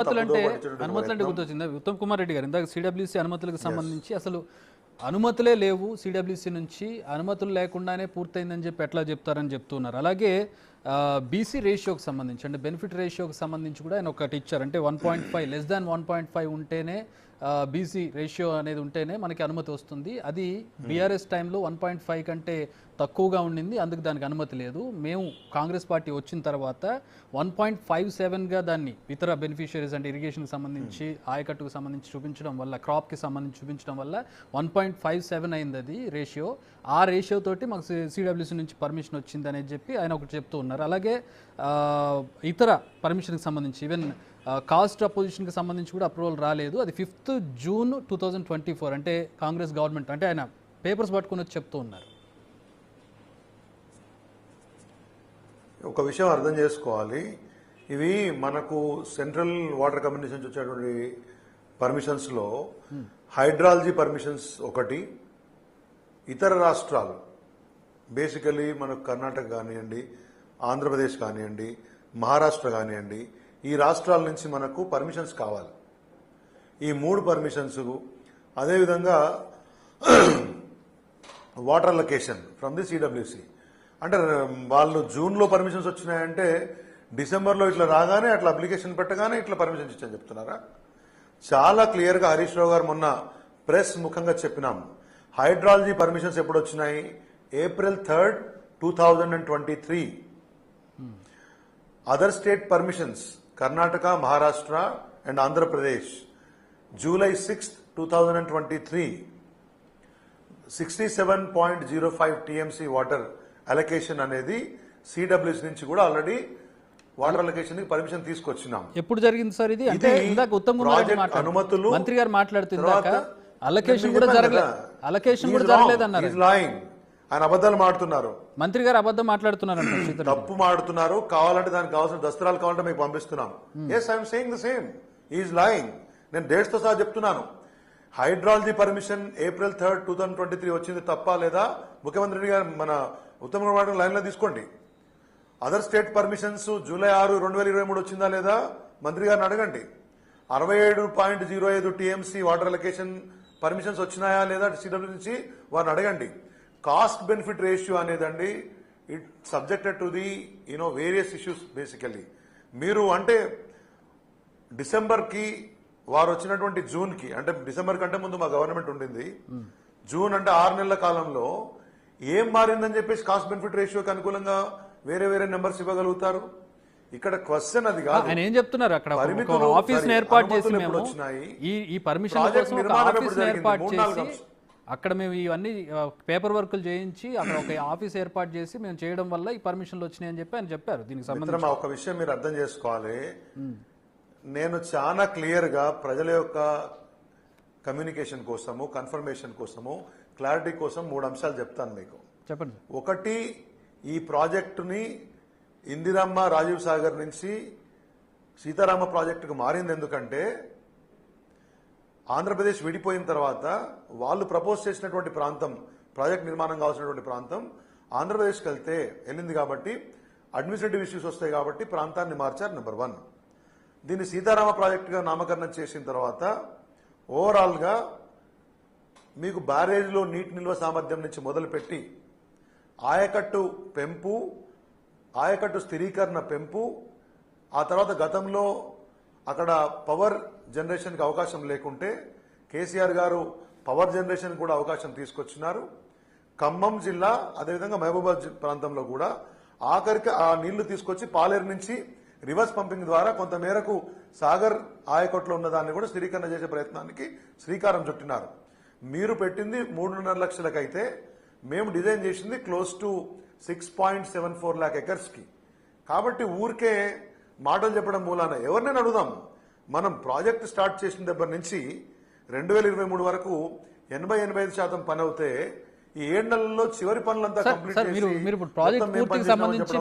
అనుమతులంటే గుర్తొచ్చింది ఉత్తమ్ కుమార్ రెడ్డి గారు ఇందాక సిడబ్ల్యూసీ అనుమతులకు సంబంధించి అసలు అనుమతులే లేవు, సిడబ్ల్యూసీ నుంచి అనుమతులు లేకుండానే పూర్తయిందని చెప్పి ఎట్లా చెప్తారని చెప్తున్నారు. అలాగే బీసీ రేషియోకి సంబంధించి అంటే బెనిఫిట్ రేషియోకి సంబంధించి కూడా ఆయన ఒకటి ఇచ్చారు. అంటే 1.5 లెస్ దాన్ 1.5 ఉంటేనే బీసీ రేషియో అనేది ఉంటేనే మనకి అనుమతి వస్తుంది. అది బీఆర్ఎస్ టైంలో 1.5 కంటే తక్కువగా ఉండింది, అందుకు దానికి అనుమతి లేదు. మేము కాంగ్రెస్ పార్టీ వచ్చిన తర్వాత 1.57గా దాన్ని ఇతర బెనిఫిషియరీస్ అంటే ఇరిగేషన్కి సంబంధించి ఆయకట్టుకు సంబంధించి చూపించడం వల్ల, క్రాప్కి సంబంధించి చూపించడం వల్ల 1.57 అయింది అది రేషియో. ఆ రేషియో తోటి మాకు సిడబ్ల్యూసీ నుంచి పర్మిషన్ వచ్చింది అనేది చెప్పి ఆయన ఒకటి చెప్తూ ఉన్నారు. అలాగే ఇతర పర్మిషన్కి సంబంధించి ఈవెన్ కాస్ట్ అపోజిషన్కి సంబంధించి కూడా అప్రూవల్ రాలేదు. అది 5th జూన్ 2024 అంటే కాంగ్రెస్ గవర్నమెంట్ అంటే ఆయన పేపర్స్ పట్టుకుని వచ్చి చెప్తూ ఉన్నారు. ఒక విషయం అర్థం చేసుకోవాలి, ఇవి మనకు సెంట్రల్ వాటర్ కమిషన్ నుంచి వచ్చేటువంటి పర్మిషన్స్లో హైడ్రాలజీ పర్మిషన్స్ ఒకటి, ఇతర రాష్ట్రాలు బేసికలీ మనకు కర్ణాటక కానివ్వండి, ఆంధ్రప్రదేశ్ కానివ్వండి, మహారాష్ట్ర కానివ్వండి, ఈ రాష్ట్రాల నుంచి మనకు పర్మిషన్స్ కావాలి. ఈ 3 పర్మిషన్స్, అదేవిధంగా water allocation from the CWC. అంటే వాళ్ళు జూన్లో పర్మిషన్స్ వచ్చినాయంటే డిసెంబర్లో ఇట్లా రాగానే అట్లా అప్లికేషన్ పెట్టగానే ఇట్లా పర్మిషన్స్ ఇచ్చని చెప్తున్నారా? చాలా క్లియర్గా హరీష్ రావు గారు మొన్న ప్రెస్ ముఖంగా చెప్పినాం. హైడ్రాలజీ పర్మిషన్స్ ఎప్పుడు వచ్చినాయి? April 3rd, 2023. Other state permissions Karnataka, Maharashtra and Andhra Pradesh July 6th, 2023. 67.05 TMC water allocation అనేది సిడబ్ల్యూసీ నుంచి కూడా ఆల్రెడీ వాటర్ అలొకేషన్ పర్మిషన్ తీసుకొచ్చినాం. ఎప్పుడు జరిగింది సార్ ఇది? అంటే ఇందాక ఉత్తమ్ కుమార్ రెడ్డి అనుమతులు మంత్రి గారు మాట్లాడుతున్నారు, అలొకేషన్ కూడా జరగలేదు, అలొకేషన్ కూడా జరగలేదు అన్నారు. ఆయన అబద్ధాలు మాడుతున్నారు, మంత్రి గారు అబద్ధం మాట్లాడుతున్నారు, తప్పు మాడుతున్నారు. కావాలంటే దానికి కావాల్సిన దస్తరాలు కావాలంటే మీకు పంపిస్తున్నాం. Yes, I'm saying the same, is lying. నేను డేట్స్ తో సహా చెప్తున్నాను. హైడ్రాలజీ పర్మిషన్ April 3rd, 2023 వచ్చింది తప్ప లేదా? ముఖ్యమంత్రి గారు మన ఉత్తమ్ కుమార్ రెడ్డి లైన్ లో తీసుకోండి. అదర్ స్టేట్ పర్మిషన్స్ July 6, 2023 వచ్చిందా లేదా? మంత్రి గారిని అడగండి. 67.05 TMC వాటర్ అలొకేషన్ పర్మిషన్స్ వచ్చినాయా లేదా సిడబ్ల్యూ నుంచి? వారిని అడగండి. కాస్ట్ బెనిఫిట్ రేషియో అనేదండి it subjected to the various issues. Basically మీరు అంటే డిసెంబర్కి వారు వచ్చినటువంటి జూన్కి, అంటే డిసెంబర్ కంటే ముందు మా గవర్నమెంట్ ఉండింది. జూన్ అంటే 6 నెలల కాలంలో ఏం మారిందని చెప్పేసి కాస్ట్ బెనిఫిట్ రేషియోకి అనుకూలంగా వేరే వేరే నెంబర్స్ ఇవ్వగలుగుతారు? ఇక్కడ క్వశ్చన్ అది కాదు. ఆయన ఏం చెప్తున్నారు, అక్కడ ఆఫీస్ ఏర్పాటు చేసి ఈ పర్మిషన్ ఏర్పాటు చేసి అక్కడ మేము ఇవన్నీ పేపర్ వర్కులు చేయించి అక్కడ ఒక ఆఫీస్ ఏర్పాటు చేసి మేము చేయడం వల్ల ఈ పర్మిషన్లు వచ్చినాయని చెప్పి ఆయన చెప్పారు. దీనికి సంబంధించి ఒక విషయం మీరు అర్థం చేసుకోవాలి. నేను చాలా క్లియర్ గా ప్రజల యొక్క కమ్యూనికేషన్ కోసము, కన్ఫర్మేషన్ కోసము, క్లారిటీ కోసం 3 అంశాలు చెప్తాను మీకు. చెప్పండి. ఒకటి, ఈ ప్రాజెక్టుని ఇందిరమ్మ రాజీవ్ సాగర్ నుంచి సీతారామ ప్రాజెక్టుకు మారింది ఎందుకంటే ఆంధ్రప్రదేశ్ విడిపోయిన తర్వాత వాళ్ళు ప్రపోజ్ చేసినటువంటి ప్రాంతం, ప్రాజెక్ట్ నిర్మాణం కావాల్సినటువంటి ప్రాంతం ఆంధ్రప్రదేశ్కి వెళ్ళింది కాబట్టి అడ్మినిస్ట్రేటివ్ ఇష్యూస్ వస్తాయి కాబట్టి ప్రాంతాన్ని మార్చారు. నెంబర్ 1. దీన్ని సీతారామ ప్రాజెక్టుగా నామకరణం చేసిన తర్వాత ఓవరాల్గా మీకు బ్యారేజ్లో నీటి నిల్వ సామర్థ్యం నుంచి మొదలుపెట్టి ఆయకట్టు పెంపు, ఆయకట్టు స్థిరీకరణ పెంపు, ఆ తర్వాత గతంలో అక్కడ పవర్ జనరేషన్కి అవకాశం లేకుంటే కేసీఆర్ గారు పవర్ జనరేషన్ కూడా అవకాశం తీసుకొచ్చినారు. ఖమ్మం జిల్లా అదేవిధంగా మహబూబాద్ ప్రాంతంలో కూడా ఆఖరికి ఆ నీళ్లు తీసుకొచ్చి పాలేరు నుంచి రివర్స్ పంపింగ్ ద్వారా కొంత మేరకు సాగర్ ఆయకట్లో ఉన్న దాన్ని కూడా స్థిరీకరణ చేసే ప్రయత్నానికి శ్రీకారం చుట్టినారు. మీరు పెట్టింది 3.5 లక్షలకైతే మేము డిజైన్ చేసింది క్లోజ్ టు 6.74 lakh acres కి. కాబట్టి ఊరికే మాటలు చెప్పడం మూలాన ఎవరినైనా అడుగుదాం. మనం ప్రాజెక్ట్ స్టార్ట్ చేసిన దగ్గర నుంచి 2023 వరకు 80-85% పని అవుతే ఈ 7 నెలల్లో చివరి పనులంతా కంప్లీట్ చేసి